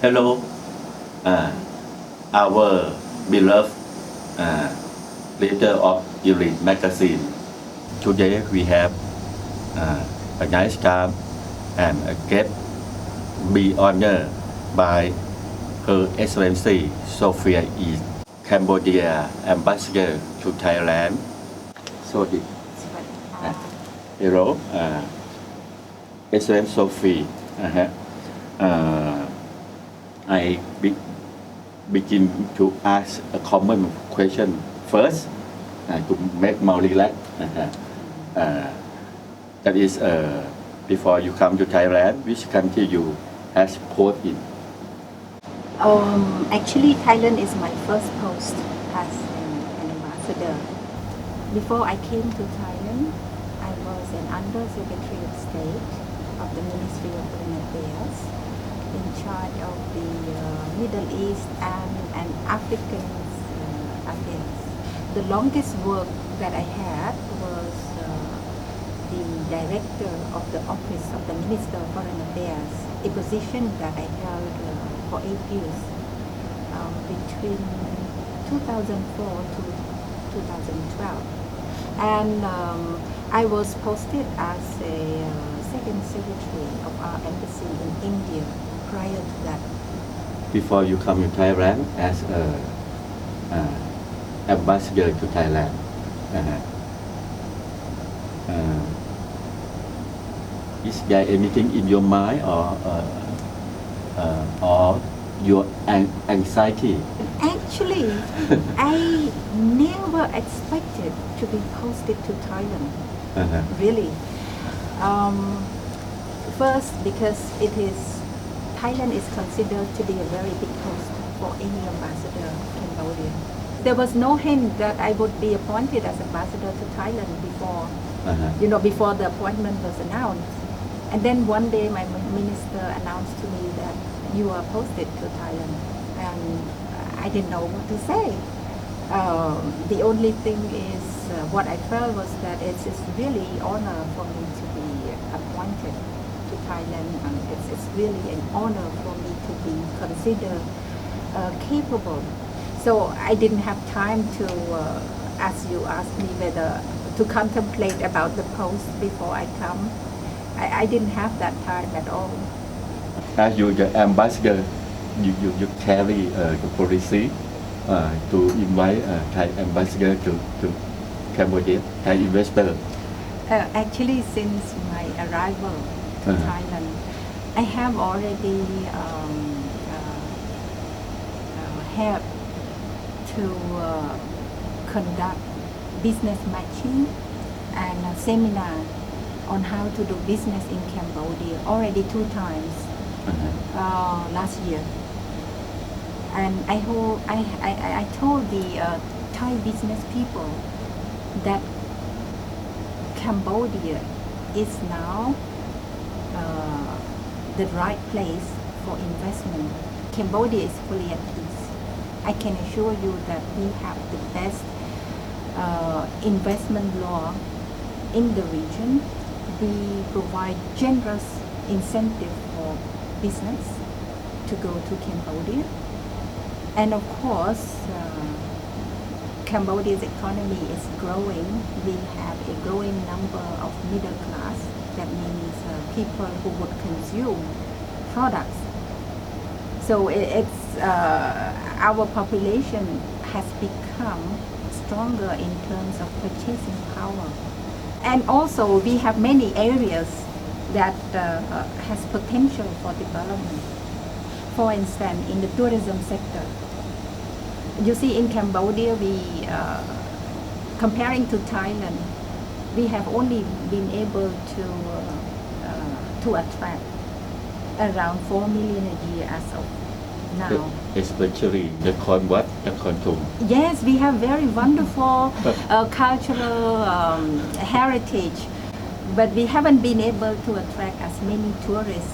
Hello, uh, our beloved uh, reader of Elite magazine. Today we have a nice time and a guest be honored by Her Excellency Sophia Eat Cambodia Ambassador to Thailand. So the hello, Excellency Sophie. I begin to ask a common question first to make more relaxed. That is, before you come to Thailand, which country you has post in? Actually, Thailand is my first post as an ambassador. Before I came to Thailand, I was an Under Secretary of State of the Ministry of Foreign Affairs, in charge of the Middle East and African affairs. The longest work that I had was the director of the Office of the Minister of Foreign Affairs, a position that I held for 8 years, between 2004 to 2012. And I was posted as a second secretary of our embassy in India prior to that. Before you come to Thailand as ambassador to Thailand, is there anything in your mind or your anxiety? Actually, I never expected to be posted to Thailand. Really. First, because Thailand is considered to be a very big post for any ambassador of Cambodia. There was no hint that I would be appointed as ambassador to Thailand before, before the appointment was announced. And then one day my minister announced to me that you are posted to Thailand, and I didn't know what to say. The only thing is, what I felt was that it's really honor for me to be appointed to Thailand, and it's really an honor for me to be considered capable. So I didn't have time to, as you asked me, whether to contemplate about the post before I come. I didn't have that time at all. As you the ambassador, you carry the policy to invite Thai ambassador to Cambodia, Thai investor. Actually, since my arrival to Thailand, I have already had to conduct business matching and a seminar on how to do business in Cambodia already 2 times last year. And I told the Thai business people that Cambodia is now the right place for investment. Cambodia is fully at peace. I can assure you that we have the best investment law in the region. We provide generous incentive for business to go to Cambodia. And of course, Cambodia's economy is growing. We have a growing number of middle class. That means people who would consume products. So it's our population has become stronger in terms of purchasing power. And also we have many areas that has potential for development. For instance, in the tourism sector. You see, in Cambodia, we, comparing to Thailand, we have only been able to attract around 4 million a year as of now. Especially the Khon Wat, the Khon Thum. Yes, we have very wonderful cultural heritage, but we haven't been able to attract as many tourists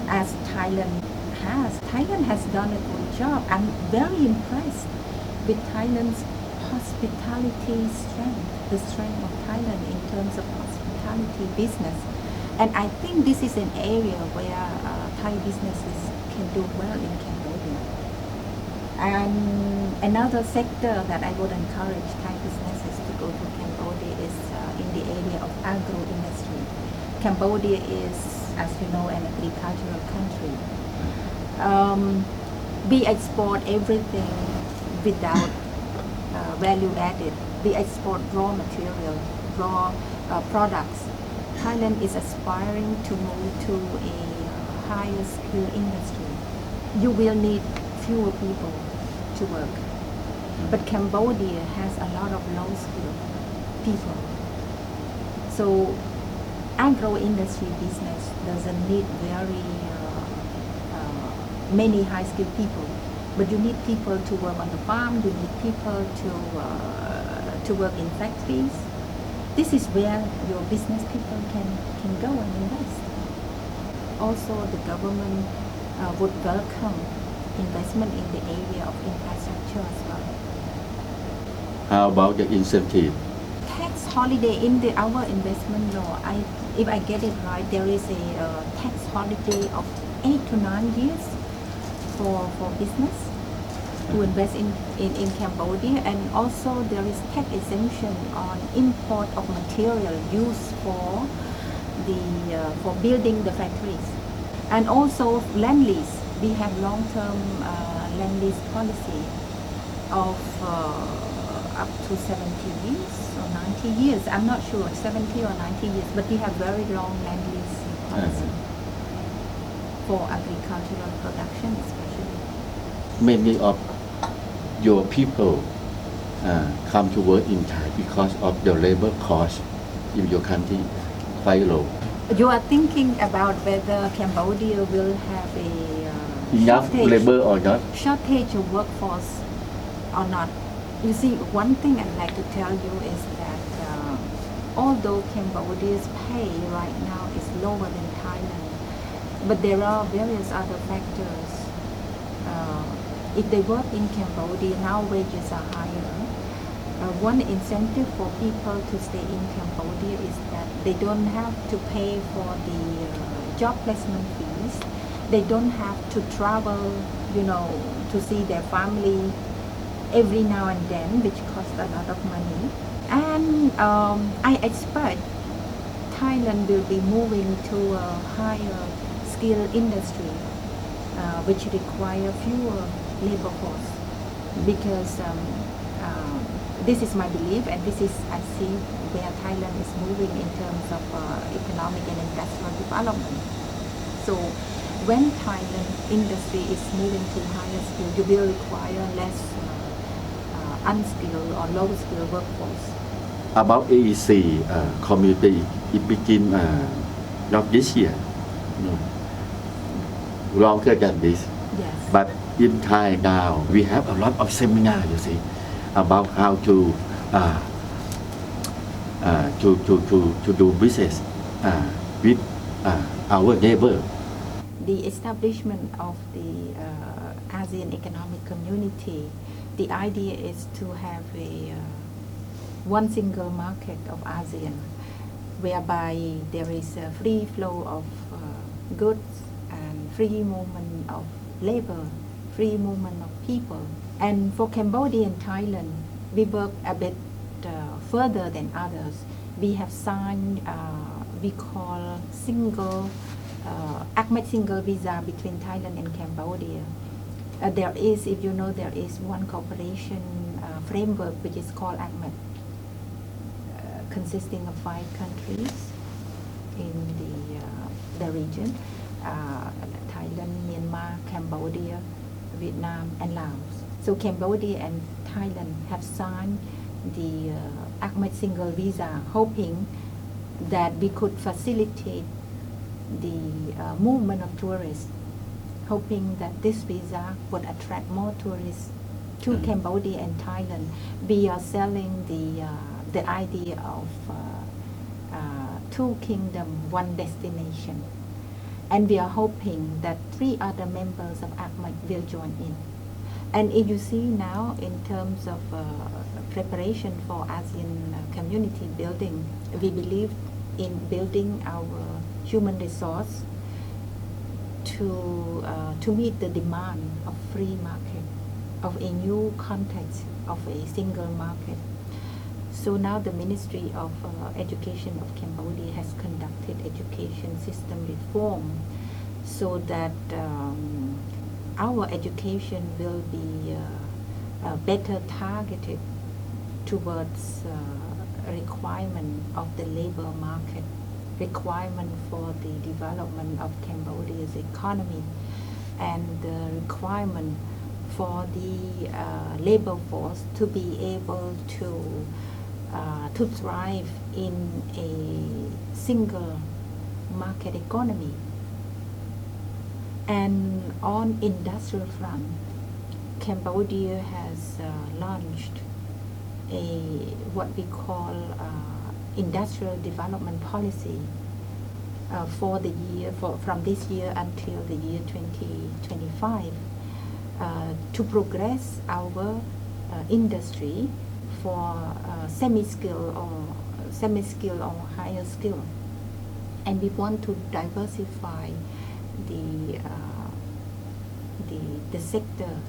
as Thailand has. Thailand has done a good job. I'm very impressed with Thailand's hospitality strength, the strength of Thailand in terms of hospitality business. And I think this is an area where Thai businesses can do well in Cambodia. And another sector that I would encourage Thai businesses to go to Cambodia is in the area of agro-industry. Cambodia is, as you know, an agricultural country. We export everything without value added. We export raw material, raw products. Thailand is aspiring to move to a higher skill industry. You will need fewer people to work. But Cambodia has a lot of low skilled people. So agro-industry business doesn't need very many high skilled people. But you need people to work on the farm, you need people to work in factories. This is where your business people can go and invest. Also, the government would welcome investment in the area of infrastructure as well. How about the incentive? Tax holiday in our investment law, if I get it right, there is a tax holiday of 8 to 9 years for business to invest in Cambodia, and also there is tax exemption on import of material used for building the factories, and also land lease. We have long-term land lease policy of up to 70 years or 90 years. I'm not sure, 70 or 90 years, but we have very long land lease policy for agricultural production especially. Many of your people come to work in Thai because of the labor cost in your country quite low. You are thinking about whether Cambodia will have Enough labor or not? shortage of workforce or not. You see, one thing I'd like to tell you is that although Cambodia's pay right now is lower than Thailand, but there are various other factors. If they work in Cambodia, now wages are higher. One incentive for people to stay in Cambodia is that they don't have to pay for the job placement fees. They don't have to travel, to see their family every now and then, which costs a lot of money. And I expect Thailand will be moving to a higher skill industry, which require fewer labor force, because this is my belief, and this is, I see where Thailand is moving in terms of economic and industrial development. So when Thailand industry is moving to higher skill, you will require less unskilled or low skilled workforce. About AEC community, it began not this year, longer than this. Yes. But in Thai now, we have a lot of seminars, you see, about how to do business with our neighbor. The establishment of the ASEAN Economic Community, the idea is to have a one single market of ASEAN, whereby there is a free flow of goods and free movement of labor, free movement of people. And for Cambodia and Thailand, we work a bit further than others. We have signed, we call ACMED single visa between Thailand and Cambodia. There is, if you know, there is one cooperation framework which is called ACMED, consisting of 5 countries in the region, Thailand, Myanmar, Cambodia, Vietnam, and Laos. So Cambodia and Thailand have signed the ACMED single visa, hoping that we could facilitate the movement of tourists, hoping that this visa would attract more tourists to Cambodia and Thailand. We are selling the idea of 2 kingdom, 1 destination. And we are hoping that 3 other members of ACMED will join in. And if you see now in terms of preparation for ASEAN community building, we believe in building our human resource to meet the demand of free market, of a new context of a single market. So now the Ministry of Education of Cambodia has conducted education system reform so that our education will be better targeted towards requirement of the labor market, requirement for the development of Cambodia's economy, and the requirement for the labor force to be able to thrive in a single market economy. And on industrial front, Cambodia has launched what we call industrial development policy for the year from this year until the year 2025 to progress our industry for semi-skill or higher skill, and we want to diversify the sector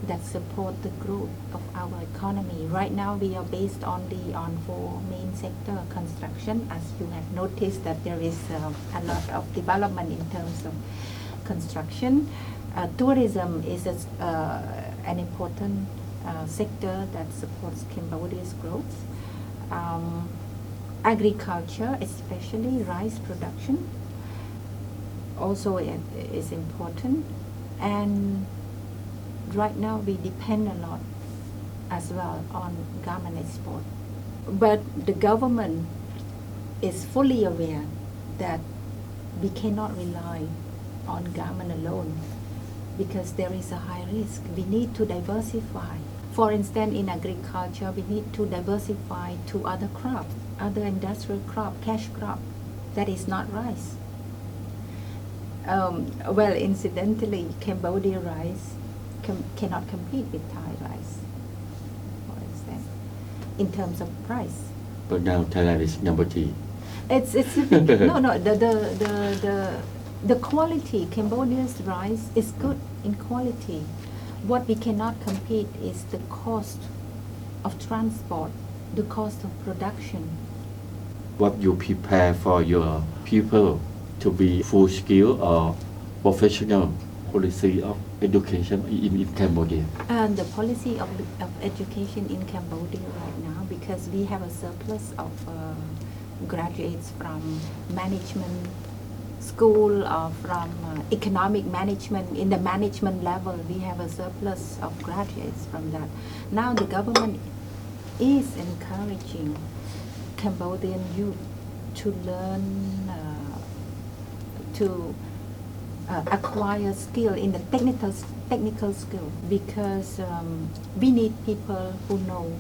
that support the growth of our economy. Right now we are based on four main sector: construction, as you have noticed that there is a lot of development in terms of construction. Tourism is an important sector that supports Cambodia's growth. Agriculture, especially rice production, also is important. And right now we depend a lot as well on garment export. But the government is fully aware that we cannot rely on garment alone because there is a high risk. We need to diversify. For instance, in agriculture, we need to diversify to other crops, other industrial crop, cash crop, that is not rice. Well, incidentally, Cambodia rice cannot compete with Thai rice, for instance, in terms of price. But now Thailand is number 3. It's a bit, no the quality. Cambodia's rice is good in quality. What we cannot compete is the cost of transport, the cost of production. What you prepare for your people to be full skill or professional policy of education in Cambodia? And the policy of education in Cambodia right now, because we have a surplus of graduates from management school or from economic management. In the management level, we have a surplus of graduates from that. Now the government is encouraging Cambodian youth to learn to acquire skill in the technical skill, because we need people who know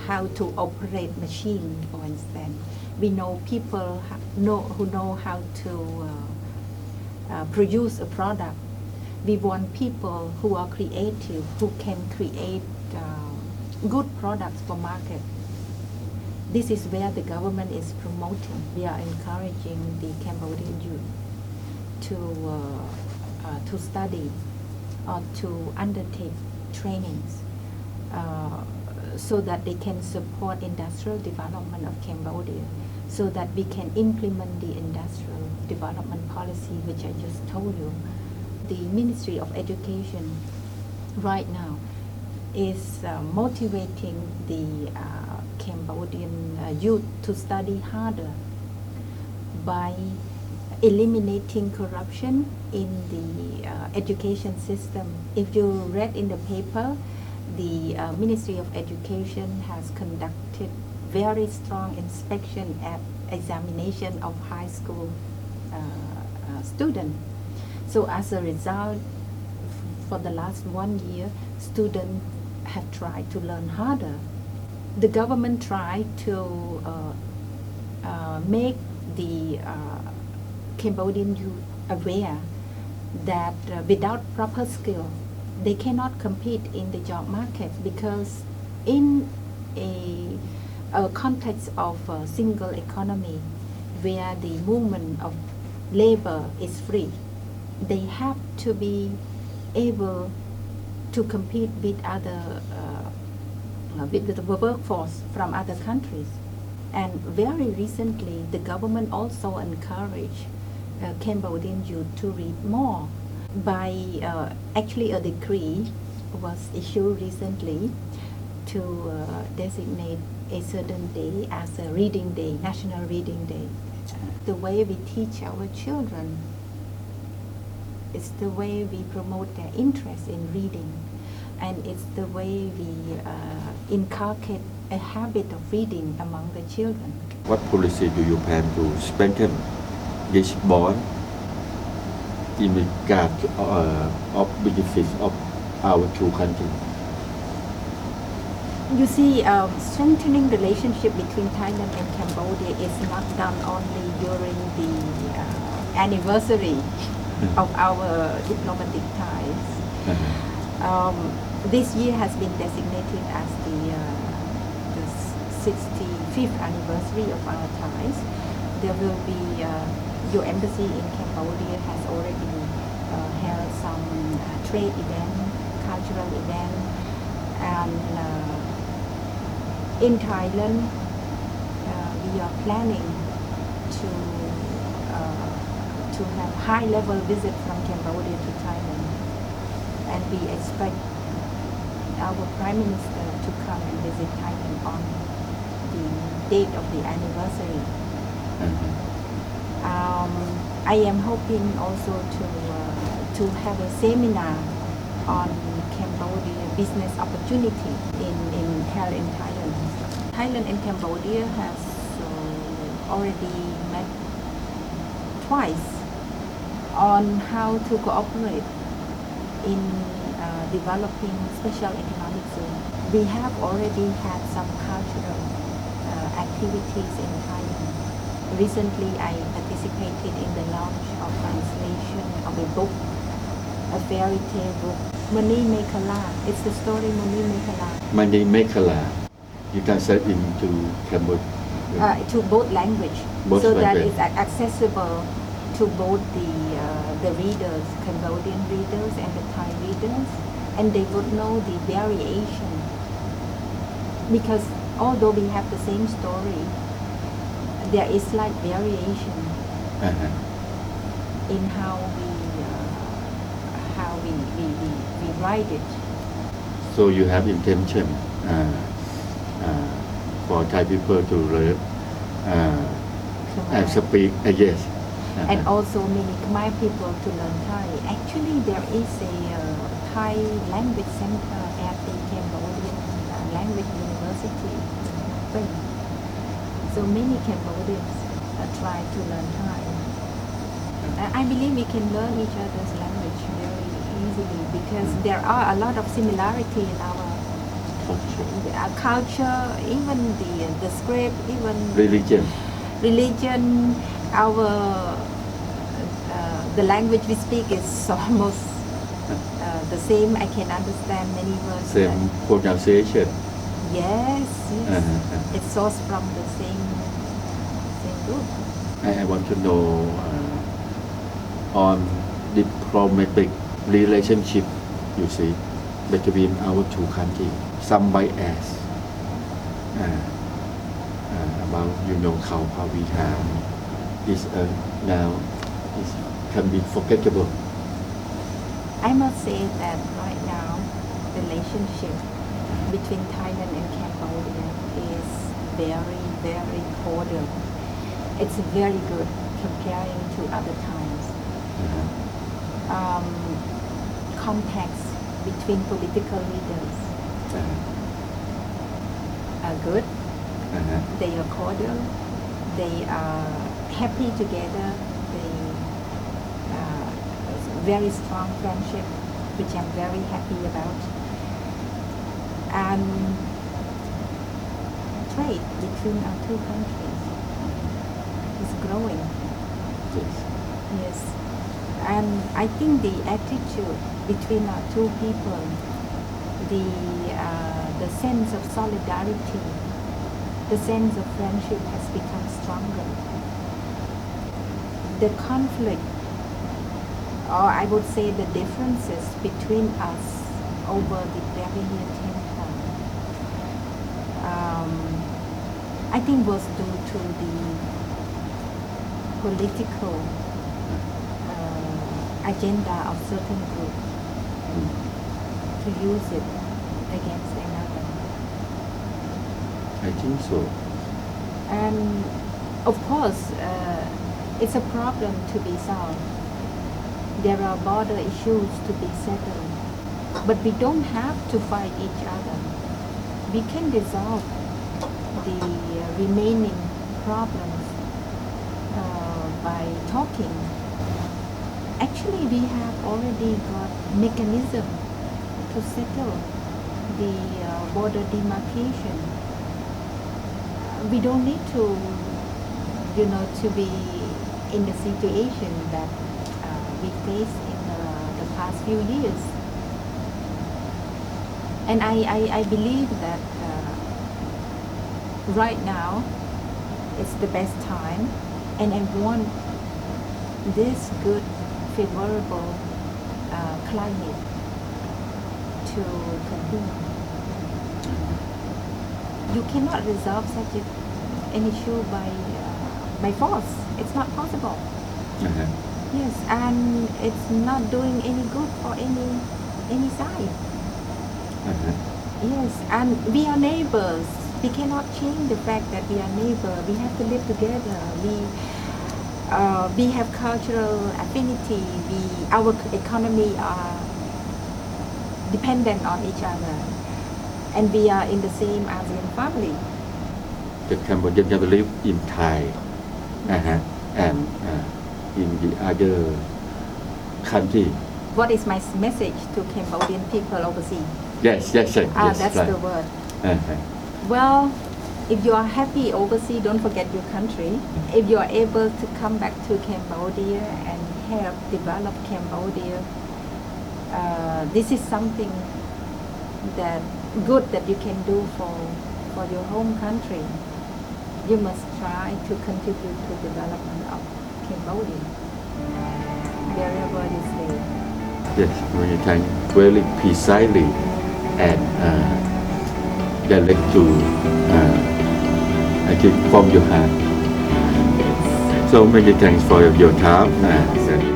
how to operate machine, for instance. We know people who know how to produce a product. We want people who are creative, who can create good products for market. This is where the government is promoting. We are encouraging the Cambodian youth to study or to undertake trainings so that they can support industrial development of Cambodia, so that we can implement the industrial development policy which I just told you. The Ministry of Education right now is motivating the Cambodian youth to study harder by eliminating corruption in the education system. If you read in the paper, the Ministry of Education has conducted very strong inspection at examination of high school students. So as a result, for the last 1 year, students have tried to learn harder. The government tried to make the Cambodian youth aware that without proper skill, they cannot compete in the job market, because in a context of a single economy, where the movement of labor is free. They have to be able to compete with with the workforce from other countries. And very recently, the government also encouraged Cambodian youth to read more by actually a decree was issued recently to designate a certain day as a reading day, National Reading Day. The way we teach our children is the way we promote their interest in reading, and it's the way we inculcate a habit of reading among the children. What policy do you plan to strengthen this bond in regard of benefits of our two countries? You see, strengthening relationship between Thailand and Cambodia is not done only during the anniversary of our diplomatic ties. This year has been designated as the 65th anniversary of our ties. There will be your embassy in Cambodia has already held some trade event, cultural event, and in Thailand we are planning to have high-level visit from Cambodia to Thailand, and we expect our Prime Minister to come and visit Thailand on the date of the anniversary. I am hoping also to have a seminar on Cambodia business opportunity held in Thailand. Thailand and Cambodia has already met twice on how to cooperate in developing special economic zone. We have already had some cultural activities in Thailand. Recently, I participated in the launch of translation of a book, a fairy tale book, Mani Mekala. It's the story Mani Mekala. Mani Mekala. You translate into Cambodian. To both language, Both so language. that it's accessible to both the readers, Cambodian readers and the Thai readers, and they would know the variation. Because although we have the same story, there is slight variation in how we write it. So you have intention for Thai people to learn and speak. Yes. And also many Khmer people to learn Thai. Actually, there is a Thai language center at the Cambodian Language University. So many Cambodians try to learn Thai. I believe we can learn each other's language very easily because there are a lot of similarity in our culture, even the script, even religion. Our the language we speak is almost the same. I can understand many words. Same pronunciation. Yes. It's sourced from the same group. I want to know on diplomatic relationship, you see, between our two countries. Some bias about how we have this now can be forgettable. I must say that right now the relationship between Thailand and Cambodia is very, very cordial. It's very good comparing to other times. Contacts between political leaders are good. They are cordial. They are happy together. Very strong friendship, which I'm very happy about. And trade between our two countries is growing. Yes. And I think the attitude between our two people, the sense of solidarity, the sense of friendship has become stronger. the conflict, or I would say the differences between us over the barrier 10 I think was due to the political agenda of certain group to use it against another. I think so. And of course, it's a problem to be solved. There are border issues to be settled, but we don't have to fight each other. We can resolve the remaining problems by talking. Actually, we have already got mechanism to settle the border demarcation. We don't need to, to be in the situation that we faced in the past few years. And I believe that right now it's the best time, and I want this good, favorable climate to continue. You cannot resolve such an issue by force. It's not possible. Uh-huh. Yes, and it's not doing any good for any side. Uh-huh. Yes, and we are neighbors. We cannot change the fact that we are neighbors. We have to live together. We have cultural affinity. Our economy are dependent on each other, and we are in the same ASEAN family. The Cambodian can live in Thai, and in the other country. What is my message to Cambodian people overseas? Yes, yes. That's right. the word. Uh-huh. Well, if you are happy overseas, don't forget your country. If you are able to come back to Cambodia and help develop Cambodia, this is something that good that you can do for your home country. You must try to contribute to development of Cambodia, wherever you stay. Yes, many thanks very precisely and direct to, I think, from your heart. So many thanks for your time.